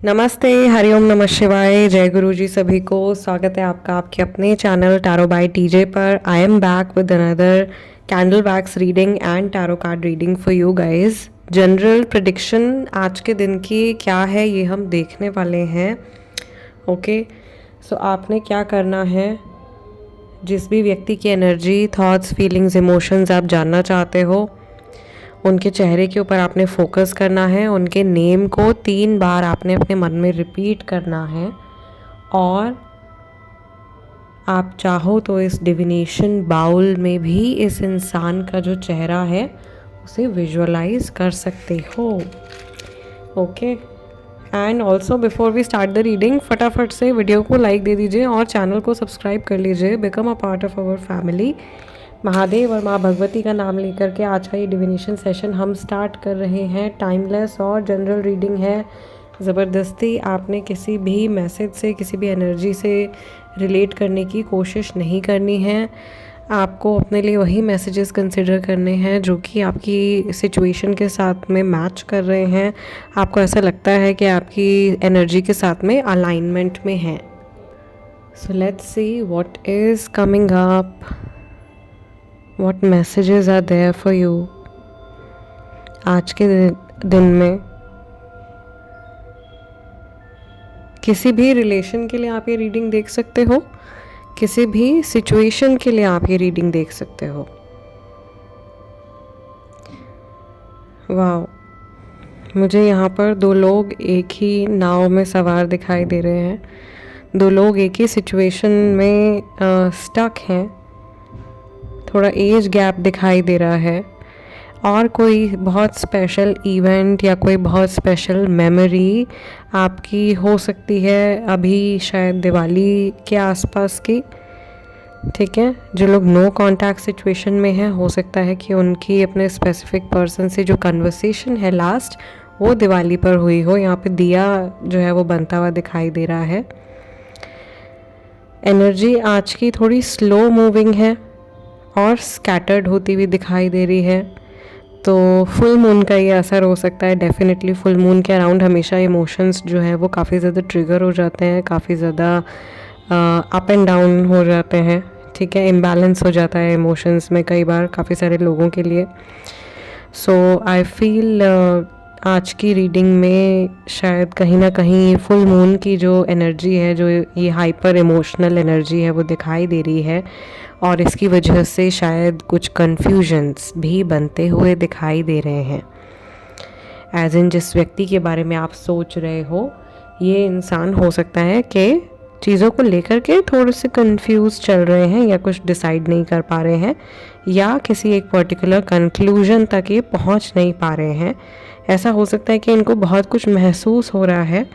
नमस्ते, हरिओम नमः शिवाय, जय गुरु जी सभी को। स्वागत है आपका आपके अपने चैनल टैरो बाय टीजे पर। I am back with another candle wax reading and tarot card reading for you guys. General prediction आज के दिन की क्या है ये हम देखने वाले हैं। ओके, सो आपने क्या करना है, जिस भी व्यक्ति की एनर्जी, थॉट्स, फीलिंग्स, इमोशंस आप जानना चाहते हो, उनके चेहरे के ऊपर आपने फोकस करना है। उनके नेम को 3 बार आपने अपने मन में रिपीट करना है और आप चाहो तो इस डिविनेशन बाउल में भी इस इंसान का जो चेहरा है उसे विजुअलाइज कर सकते हो। Okay, and also before we start the reading, फटाफट से वीडियो को लाइक दे दीजिए और चैनल को सब्सक्राइब कर लीजिए। Become a part of our family. Mahadev और माँ भगवती का नाम लेकर के आज का ये डिविनेशन सेशन हम स्टार्ट कर रहे हैं। टाइमलेस और जनरल रीडिंग है। ज़बरदस्ती आपने किसी भी मैसेज से, किसी भी एनर्जी से रिलेट करने की कोशिश नहीं करनी है। आपको अपने लिए वही मैसेजेस कंसिडर करने हैं जो कि आपकी सिचुएशन के साथ में मैच कर रहे हैं, आपको ऐसा लगता है कि आपकी एनर्जी के साथ में अलाइनमेंट में है। So let's see what is coming up, what messages are there for you आज के दिन में। किसी भी रिलेशन के लिए आप ये रीडिंग देख सकते हो, किसी भी सिचुएशन के लिए आप ये रीडिंग देख सकते हो। वाह, मुझे यहाँ पर 2 लोग एक ही नाव में सवार दिखाई दे रहे हैं। 2 लोग एक ही सिचुएशन में स्टक हैं। थोड़ा एज गैप दिखाई दे रहा है और कोई बहुत स्पेशल इवेंट या कोई बहुत स्पेशल मेमोरी आपकी हो सकती है अभी, शायद दिवाली के आसपास की। ठीक है, जो लोग नो कांटेक्ट सिचुएशन में हैं, हो सकता है कि उनकी अपने स्पेसिफिक पर्सन से जो कन्वर्सेशन है लास्ट, वो दिवाली पर हुई हो। यहाँ पे दिया जो है वो बनता हुआ दिखाई दे रहा है। एनर्जी आज की थोड़ी स्लो मूविंग है और स्कैटर्ड होती हुई दिखाई दे रही है। तो फुल मून का ये असर हो सकता है। डेफिनेटली फुल मून के अराउंड हमेशा इमोशंस जो है वो काफ़ी ज़्यादा ट्रिगर हो जाते हैं, काफ़ी ज़्यादा अप एंड डाउन हो जाते हैं। ठीक है, इम्बैलेंस हो जाता है इमोशंस में कई बार काफ़ी सारे लोगों के लिए। सो आई फील आज की रीडिंग में शायद कहीं ना कहीं फुल मून की जो एनर्जी है, जो ये हाइपर इमोशनल एनर्जी है, वो दिखाई दे रही है और इसकी वजह से शायद कुछ कन्फ्यूजन्स भी बनते हुए दिखाई दे रहे हैं। एज इन जिस व्यक्ति के बारे में आप सोच रहे हो, ये इंसान हो सकता है कि चीज़ों को लेकर के थोड़े से कंफ्यूज चल रहे हैं या कुछ डिसाइड नहीं कर पा रहे हैं या किसी एक पर्टिकुलर कंक्लूजन तक ये पहुंच नहीं पा रहे हैं। ऐसा हो सकता है कि इनको बहुत कुछ महसूस हो रहा है,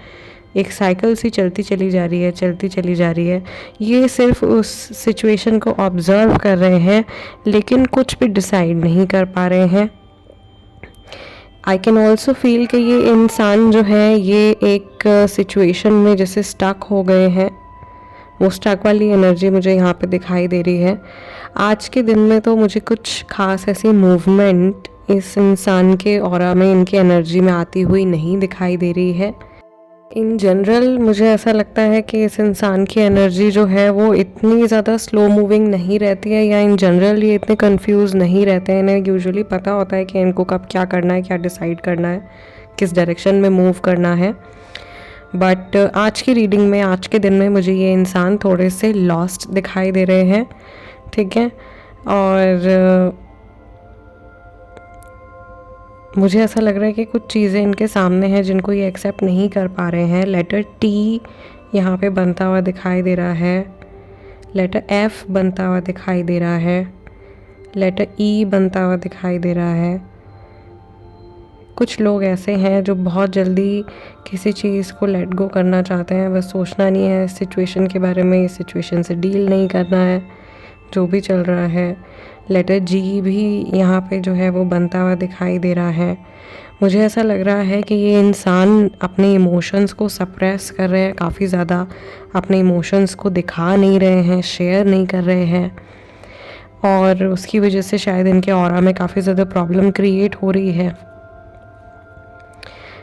एक साइकिल सी चलती चली जा रही है, चलती चली जा रही है। ये सिर्फ उस सिचुएशन को ऑब्ज़र्व कर रहे हैं लेकिन कुछ भी डिसाइड नहीं कर पा रहे हैं। आई कैन ऑल्सो फील कि ये इंसान जो है ये एक सिचुएशन में जैसे स्टक हो गए हैं। वो स्टक वाली एनर्जी मुझे यहाँ पे दिखाई दे रही है। आज के दिन में तो मुझे कुछ खास ऐसी मूवमेंट इस इंसान के ऑरा में, इनकी एनर्जी में आती हुई नहीं दिखाई दे रही है। इन जनरल मुझे ऐसा लगता है कि इस इंसान की एनर्जी जो है वो इतनी ज़्यादा स्लो मूविंग नहीं रहती है, या इन जनरल ये इतने कंफ्यूज नहीं रहते हैं। इन्हें यूजुअली पता होता है कि इनको कब क्या करना है, क्या डिसाइड करना है, किस डायरेक्शन में मूव करना है। बट आज की रीडिंग में, आज के दिन में मुझे ये इंसान थोड़े से लॉस्ट दिखाई दे रहे हैं। ठीक है, और मुझे ऐसा लग रहा है कि कुछ चीज़ें इनके सामने हैं जिनको ये एक्सेप्ट नहीं कर पा रहे हैं। लेटर टी यहाँ पे बनता हुआ दिखाई दे रहा है, लेटर एफ बनता हुआ दिखाई दे रहा है, लेटर ई बनता हुआ दिखाई दे रहा है। कुछ लोग ऐसे हैं जो बहुत जल्दी किसी चीज़ को लेट गो करना चाहते हैं, बस सोचना नहीं है इस सिचुएशन के बारे में, इस सिचुएशन से डील नहीं करना है जो भी चल रहा है। लेटर जी भी यहाँ पे जो है वो बनता हुआ दिखाई दे रहा है। मुझे ऐसा लग रहा है कि ये इंसान अपने इमोशंस को सप्रेस कर रहे हैं, काफ़ी ज़्यादा अपने इमोशंस को दिखा नहीं रहे हैं, शेयर नहीं कर रहे हैं, और उसकी वजह से शायद इनके ऑरा में काफ़ी ज़्यादा प्रॉब्लम क्रिएट हो रही है।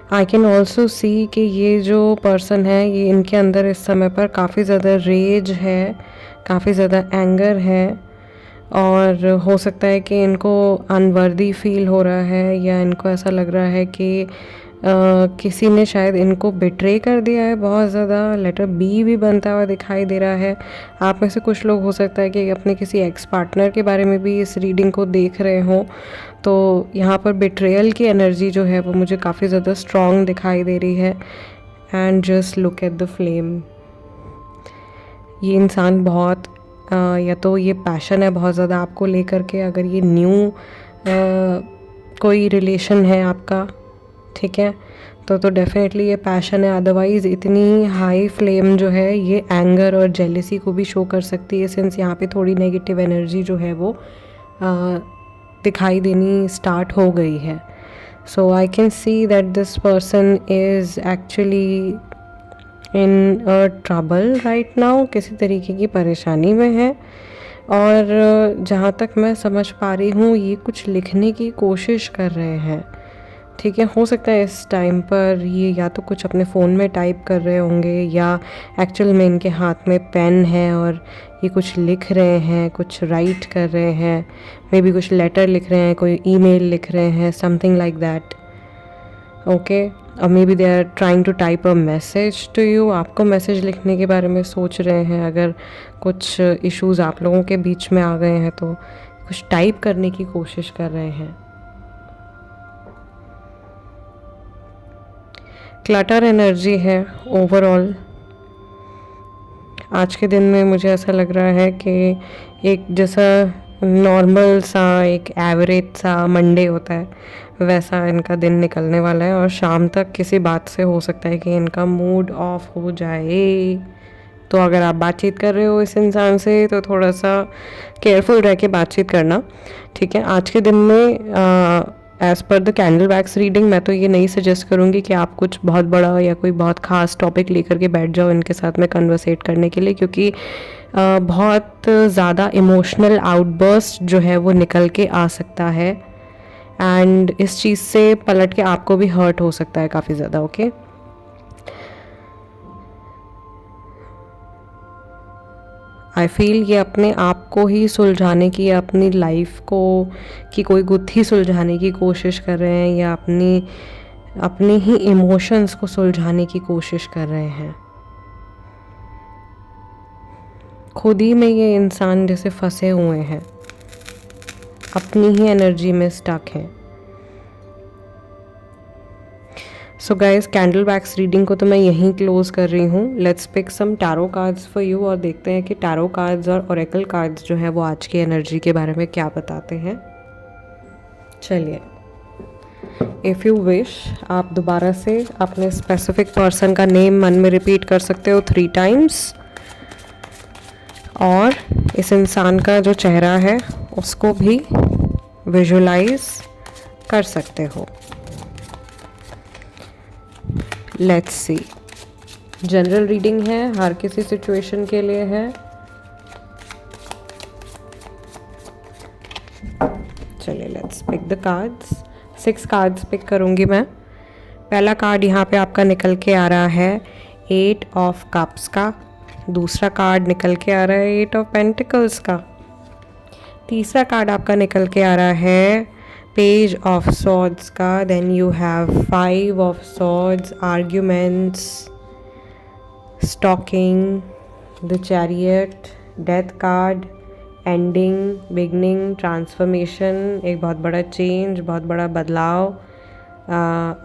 आई कैन ऑल्सो सी कि ये जो पर्सन है ये इनके अंदर इस समय पर काफ़ी ज़्यादा रेज है, काफ़ी ज़्यादा एंगर है, और हो सकता है कि इनको अनवर्दी फील हो रहा है या इनको ऐसा लग रहा है कि किसी ने शायद इनको बिट्रे कर दिया है बहुत ज़्यादा। लेटर बी भी बनता हुआ दिखाई दे रहा है। आप में से कुछ लोग हो सकता है कि अपने किसी एक्स पार्टनर के बारे में भी इस रीडिंग को देख रहे हों। तो यहाँ पर बिट्रेयल की एनर्जी जो है वो मुझे काफ़ी ज़्यादा स्ट्रॉन्ग दिखाई दे रही है। And just look at the flame. ये इंसान बहुत या तो ये पैशन है बहुत ज़्यादा आपको लेकर के, अगर ये न्यू कोई रिलेशन है आपका, ठीक है, तो डेफिनेटली ये पैशन है। अदरवाइज़ इतनी हाई फ्लेम जो है ये एंगर और जेलिसी को भी शो कर सकती है, सिंस यहाँ पे थोड़ी नेगेटिव एनर्जी जो है वो दिखाई देनी स्टार्ट हो गई है। So I can see that this person is actually in a trouble right now, किसी तरीके की परेशानी में है। और जहाँ तक मैं समझ पा रही हूँ ये कुछ लिखने की कोशिश कर रहे हैं, ठीक है। हो सकता है इस टाइम पर ये या तो कुछ अपने फ़ोन में टाइप कर रहे होंगे या एक्चुअल में इनके हाथ में पेन है और ये कुछ लिख रहे हैं, कुछ राइट कर रहे हैं, मे बी कुछ लेटर लिख रहे हैं, कोई ईमेल लिख रहे हैं, समथिंग लाइक दैट, ओके। और maybe they are trying to type a message to you, आपको मैसेज लिखने के बारे में सोच रहे हैं। अगर कुछ इश्यूज़ आप लोगों के बीच में आ गए हैं तो कुछ टाइप करने की कोशिश कर रहे हैं। क्लटर एनर्जी है ओवरऑल आज के दिन में। मुझे ऐसा लग रहा है कि एक जैसा नॉर्मल सा एक एवरेज सा मंडे होता है वैसा इनका दिन निकलने वाला है, और शाम तक किसी बात से हो सकता है कि इनका मूड ऑफ हो जाए। तो अगर आप बातचीत कर रहे हो इस इंसान से तो थोड़ा सा केयरफुल रह के बातचीत करना, ठीक है। आज के दिन में as per the candle wax reading मैं तो ये नहीं सजेस्ट करूँगी कि आप कुछ बहुत बड़ा या कोई बहुत ख़ास टॉपिक लेकर के बैठ जाओ इनके साथ में कन्वर्सेट करने के लिए, क्योंकि बहुत ज़्यादा इमोशनल आउटबर्स्ट जो है वो निकल के आ सकता है, एंड इस चीज़ से पलट के आपको भी हर्ट हो सकता है काफ़ी ज़्यादा, ओके। आई फील ये अपने आप को ही सुलझाने की या अपनी लाइफ को की कोई गुत्थी सुलझाने की कोशिश कर रहे हैं, या अपनी ही इमोशंस को सुलझाने की कोशिश कर रहे हैं। खुद ही में ये इंसान जैसे फंसे हुए हैं, अपनी ही एनर्जी में स्टक हैं। So guys, candle wax reading को तो मैं यहीं क्लोज कर रही हूँ। Let's pick some tarot cards for you और देखते हैं कि टैरो कार्ड्स और ओरेकल कार्ड्स जो है वो आज की एनर्जी के बारे में क्या बताते हैं। चलिए, इफ़ यू विश आप दोबारा से अपने स्पेसिफिक पर्सन का नेम मन में रिपीट कर सकते हो 3 टाइम्स, और इस इंसान का जो चेहरा है उसको भी विजुलाइज कर सकते हो। लेट्स सी, जनरल रीडिंग है, हर किसी सिचुएशन के लिए है। चलिए, let's pick the cards. 6 cards pick करूँगी मैं। पहला कार्ड यहाँ पे आपका निकल के आ रहा है 8 ऑफ कप्स का। दूसरा कार्ड निकल के आ रहा है 8 ऑफ पेंटिकल्स का। तीसरा कार्ड आपका निकल के आ रहा है पेज ऑफ सॉर्ड्स का। Then you have 5 of swords, arguments, stalking, the chariot, death card, ending, beginning, transformation, एक बहुत बड़ा चेंज, बहुत बड़ा बदलाव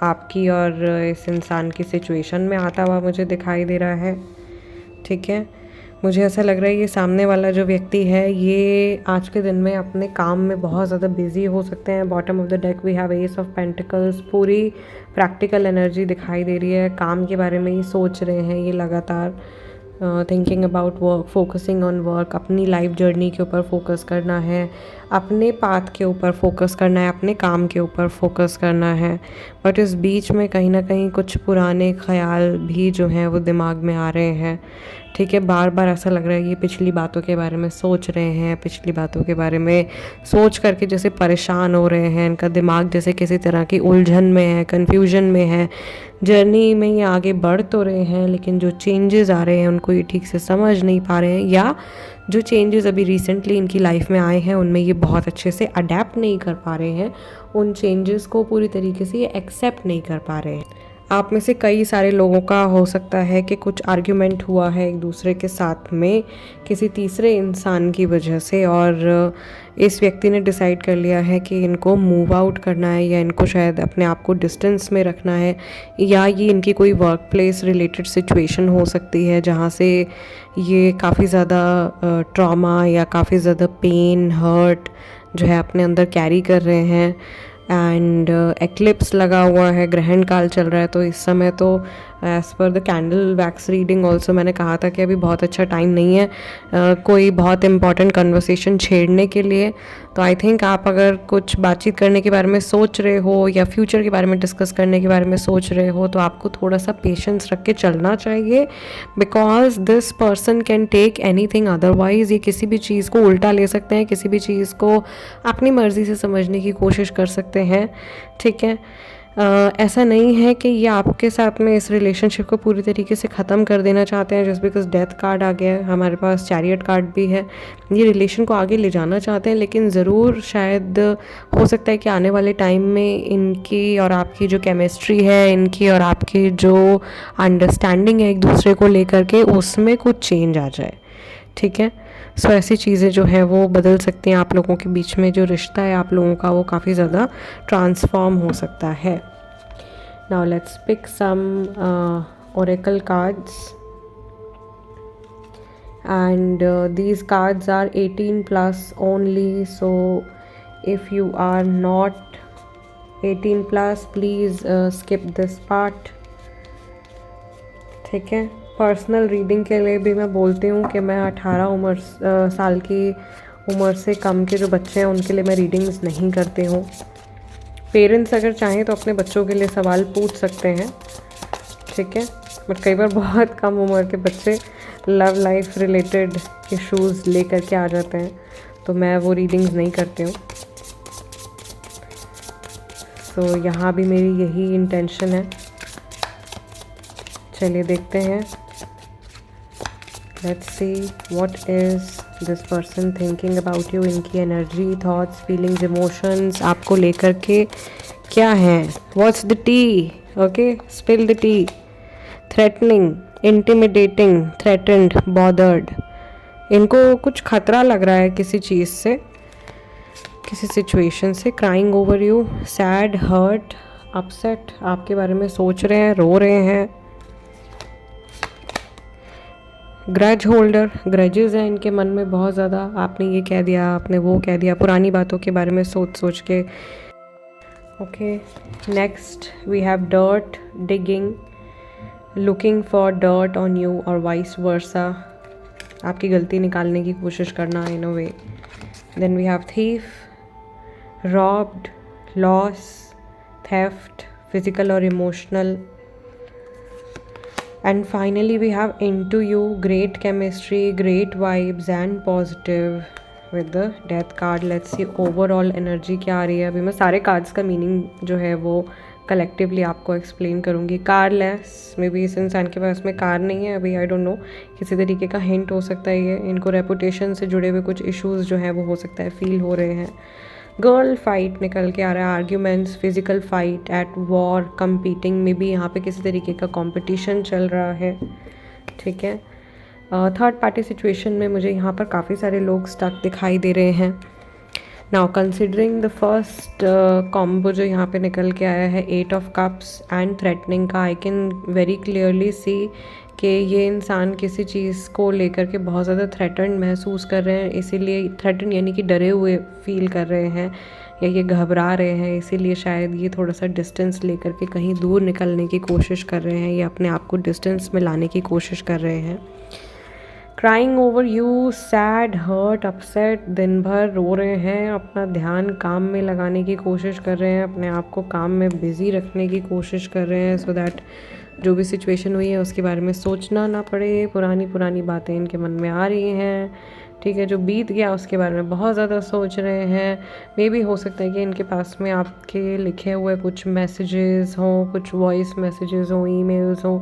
आपकी और इस इंसान की सिचुएशन में आता हुआ मुझे दिखाई दे रहा है, ठीक है। मुझे ऐसा लग रहा है ये सामने वाला जो व्यक्ति है ये आज के दिन में अपने काम में बहुत ज़्यादा बिजी हो सकते हैं। Bottom of the deck we have ace of pentacles. पूरी प्रैक्टिकल एनर्जी दिखाई दे रही है, काम के बारे में ही सोच रहे हैं ये लगातार, thinking about work, focusing on work, अपनी लाइफ जर्नी के ऊपर फोकस करना है, अपने पाथ के ऊपर फोकस करना है, अपने काम के ऊपर फोकस करना है। बट इस बीच में कहीं ना कहीं कुछ पुराने ख्याल भी जो हैं वो दिमाग में आ रहे हैं। ठीक है, बार बार ऐसा लग रहा है ये पिछली बातों के बारे में सोच रहे हैं, पिछली बातों के बारे में सोच करके जैसे परेशान हो रहे हैं, इनका दिमाग जैसे किसी तरह की उलझन में है, कन्फ्यूजन में है। जर्नी में ये आगे बढ़ तो रहे हैं लेकिन जो चेंजेस आ रहे हैं उनको ये ठीक से समझ नहीं पा रहे हैं, या जो चेंजेस अभी रिसेंटली इनकी लाइफ में आए हैं उनमें ये बहुत अच्छे से अडेप्ट नहीं कर पा रहे हैं, उन चेंजेस को पूरी तरीके से ये एक्सेप्ट नहीं कर पा रहे हैं। आप में से कई सारे लोगों का हो सकता है कि कुछ आर्ग्यूमेंट हुआ है एक दूसरे के साथ में किसी तीसरे इंसान की वजह से, और इस व्यक्ति ने डिसाइड कर लिया है कि इनको मूव आउट करना है, या इनको शायद अपने आप को डिस्टेंस में रखना है, या ये इनकी कोई वर्क प्लेस रिलेटेड सिचुएशन हो सकती है जहाँ से ये काफ़ी ज़्यादा ट्रॉमा या काफ़ी ज़्यादा पेन, हर्ट जो है अपने अंदर कैरी कर रहे हैं। एंड एक्लिप्स लगा हुआ है, ग्रहण काल चल रहा है, तो इस समय तो as per the candle wax reading also मैंने कहा था कि अभी बहुत अच्छा टाइम नहीं है कोई बहुत इंपॉर्टेंट कन्वर्सेशन छेड़ने के लिए। तो आई थिंक आप अगर कुछ बातचीत करने के बारे में सोच रहे हो या फ्यूचर के बारे में डिस्कस करने के बारे में सोच रहे हो तो आपको थोड़ा सा पेशेंस रख के चलना चाहिए, because this person can take anything. Otherwise ये किसी भी चीज़ को उल्टा ले सकते हैं, किसी भी चीज़ को अपनी मर्ज़ी से समझने की कोशिश कर सकते हैं। ठीक है, ऐसा नहीं है कि ये आपके साथ में इस रिलेशनशिप को पूरी तरीके से ख़त्म कर देना चाहते हैं जस्ट बिकॉज डेथ कार्ड आ गया है। हमारे पास चैरियट कार्ड भी है। ये रिलेशन को आगे ले जाना चाहते हैं, लेकिन ज़रूर शायद हो सकता है कि आने वाले टाइम में इनकी और आपकी जो केमिस्ट्री है, इनकी और आपकी जो अंडरस्टैंडिंग है एक दूसरे को लेकर के, उसमें कुछ चेंज आ जाए। ठीक है, सो ऐसी चीज़ें जो है वो बदल सकती हैं। आप लोगों के बीच में जो रिश्ता है आप लोगों का वो काफ़ी ज़्यादा ट्रांसफॉर्म हो सकता है। Now let's pick some oracle cards and these cards are 18+ only, so if you are not 18+, please skip this part। ठीक है, पर्सनल रीडिंग के लिए भी मैं बोलती हूँ कि मैं 18 साल की उम्र से कम के जो बच्चे हैं उनके लिए मैं रीडिंग्स नहीं करती हूँ। पेरेंट्स अगर चाहें तो अपने बच्चों के लिए सवाल पूछ सकते हैं, ठीक है, बट कई बार बहुत कम उम्र के बच्चे लव लाइफ रिलेटेड इश्यूज़ लेकर के आ जाते हैं, तो मैं वो रीडिंग्स नहीं करती हूँ। सो यहाँ भी मेरी यही इंटेंशन है। चलिए देखते हैं, let's see what is this person thinking about you. इनकी एनर्जी, थॉट्स, फीलिंग्स, इमोशंस आपको लेकर के क्या हैं। What's the T? Okay, spill the T. Threatening, intimidating, threatened, bothered. इनको कुछ खतरा लग रहा है किसी चीज़ से, किसी सिचुएशन से। Crying over you, sad, hurt, upset, आपके बारे में सोच रहे हैं, रो रहे हैं। ग्रज होल्डर, ग्रजेस हैं इनके मन में बहुत ज़्यादा। आपने ये कह दिया, आपने वो कह दिया, पुरानी बातों के बारे में सोच सोच के। Okay, next we have dirt, digging, looking for dirt on you और वाइस वर्सा, आपकी गलती निकालने की कोशिश करना in a way. Then we have thief, robbed, loss, theft, physical और emotional. And finally we have into you, great chemistry, great vibes and positive with the death card। Let's see overall energy क्या आ रही है। अभी मैं सारे cards का meaning जो है वो कलेक्टिवली आपको एक्सप्लेन करूँगी। कारलेस, मे बी इस इंसान के पास में कार नहीं है अभी, आई डोंट नो, किसी तरीके का हिंट हो सकता है ये। इनको रेपुटेशन से जुड़े हुए कुछ इश्यूज़ जो हैं वो हो सकता है फील हो रहे हैं। गर्ल फाइट निकल के आ रहा है, arguments, physical fight, at war, competing, में भी यहाँ पे किसी तरीके का कंपटीशन चल रहा है। ठीक है, थर्ड पार्टी सिचुएशन में मुझे यहाँ पर काफ़ी सारे लोग स्टक दिखाई दे रहे हैं। Now considering the first combo जो यहाँ पे निकल के आया है, 8 ऑफ कप्स एंड थ्रेटनिंग का, I can very clearly see कि ये इंसान किसी चीज़ को लेकर के बहुत ज़्यादा थ्रेटन्ड महसूस कर रहे हैं, इसीलिए थ्रेटन्ड यानी कि डरे हुए फील कर रहे हैं या ये घबरा रहे हैं, इसीलिए शायद ये थोड़ा सा डिस्टेंस लेकर के कहीं दूर निकलने की कोशिश कर रहे हैं या अपने आप को डिस्टेंस में लाने की कोशिश कर रहे हैं। Crying over you, sad, hurt, upset, दिन भर रो रहे हैं, अपना ध्यान काम में लगाने की कोशिश कर रहे हैं, अपने आप को काम में बिज़ी रखने की कोशिश कर रहे हैं, सो दैट जो भी सिचुएशन हुई है उसके बारे में सोचना ना पड़े, पुरानी पुरानी बातें इनके मन में आ रही हैं, ठीक है। जो बीत गया उसके बारे में बहुत ज़्यादा सोच रहे हैं। मे भी हो सकता है कि इनके पास में आपके लिखे हुए कुछ मैसेजेस हों, कुछ वॉइस मैसेजेस हों, ईमेल्स हों,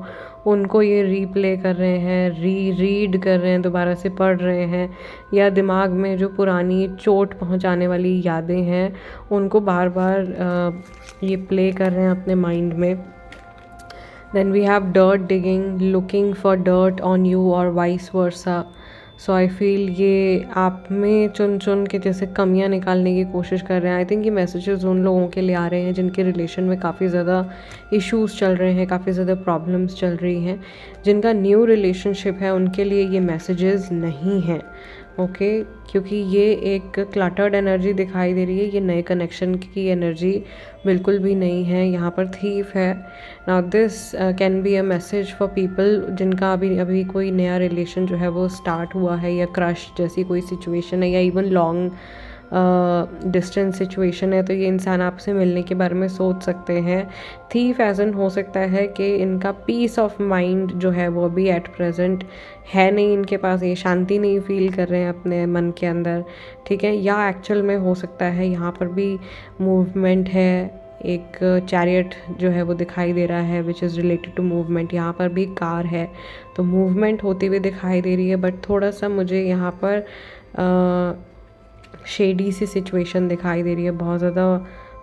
उनको ये रीप्ले कर रहे हैं, रीड कर रहे हैं, दोबारा से पढ़ रहे हैं, या दिमाग में जो पुरानी चोट पहुंचाने वाली यादें हैं उनको बार बार ये प्ले कर रहे हैं अपने माइंड में। Then we have dirt digging, looking for dirt on you or vice versa. So I feel ये आप में चुन चुन के जैसे कमियां निकालने की कोशिश कर रहे हैं। आई थिंक ये मैसेजेस उन लोगों के लिए आ रहे हैं जिनके रिलेशन में काफ़ी ज़्यादा इश्यूज़ चल रहे हैं, काफ़ी ज़्यादा प्रॉब्लम्स चल रही हैं। जिनका न्यू रिलेशनशिप है उनके लिए ये मैसेजेस नहीं हैं, ओके क्योंकि ये एक क्लटर्ड एनर्जी दिखाई दे रही है, ये नए कनेक्शन की एनर्जी बिल्कुल भी नहीं है। यहाँ पर थीफ है। Now this can be a message for people जिनका अभी कोई नया रिलेशन जो है वो स्टार्ट हुआ है, या क्रश जैसी कोई सिचुएशन है, या इवन लॉन्ग डिस्टेंस सिचुएशन है, तो ये इंसान आपसे मिलने के बारे में सोच सकते हैं। थीफ एजन हो सकता है कि इनका पीस ऑफ माइंड जो है वो भी एट प्रेजेंट है नहीं इनके पास, ये शांति नहीं फील कर रहे हैं अपने मन के अंदर, ठीक है। या एक्चुअल में हो सकता है यहाँ पर भी मूवमेंट है, एक चैरियट जो है वो दिखाई दे रहा है which is related to movement. यहाँ पर भी कार है तो मूवमेंट होती हुई दिखाई दे रही है, बट थोड़ा सा मुझे यहाँ पर शेडी सी सिचुएशन दिखाई दे रही है, बहुत ज़्यादा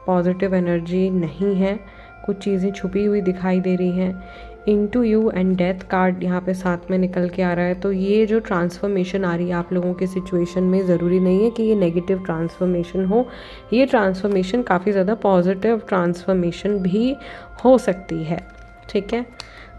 पॉजिटिव एनर्जी नहीं है, कुछ चीज़ें छुपी हुई दिखाई दे रही हैं। Into you and death card यहाँ पे साथ में निकल के आ रहा है, तो ये जो ट्रांसफॉर्मेशन आ रही है आप लोगों के सिचुएशन में, ज़रूरी नहीं है कि ये नेगेटिव ट्रांसफॉर्मेशन हो, ये ट्रांसफॉर्मेशन काफ़ी ज़्यादा पॉजिटिव ट्रांसफॉर्मेशन भी हो सकती है, ठीक है।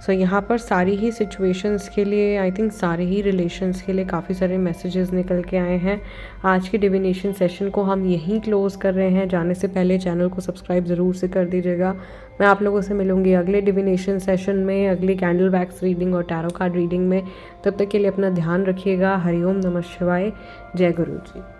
सो यहाँ पर सारी ही सिचुएशंस के लिए, आई थिंक सारे ही रिलेशंस के लिए काफ़ी सारे मैसेजेस निकल के आए हैं। आज के डिविनेशन सेशन को हम यहीं क्लोज़ कर रहे हैं। जाने से पहले चैनल को सब्सक्राइब ज़रूर से कर दीजिएगा। मैं आप लोगों से मिलूंगी अगले डिविनेशन सेशन में, अगली कैंडल वैक्स रीडिंग और टैरो कार्ड रीडिंग में। तब तक के लिए अपना ध्यान रखिएगा। हरिओम नमः शिवाय, जय गुरु जी।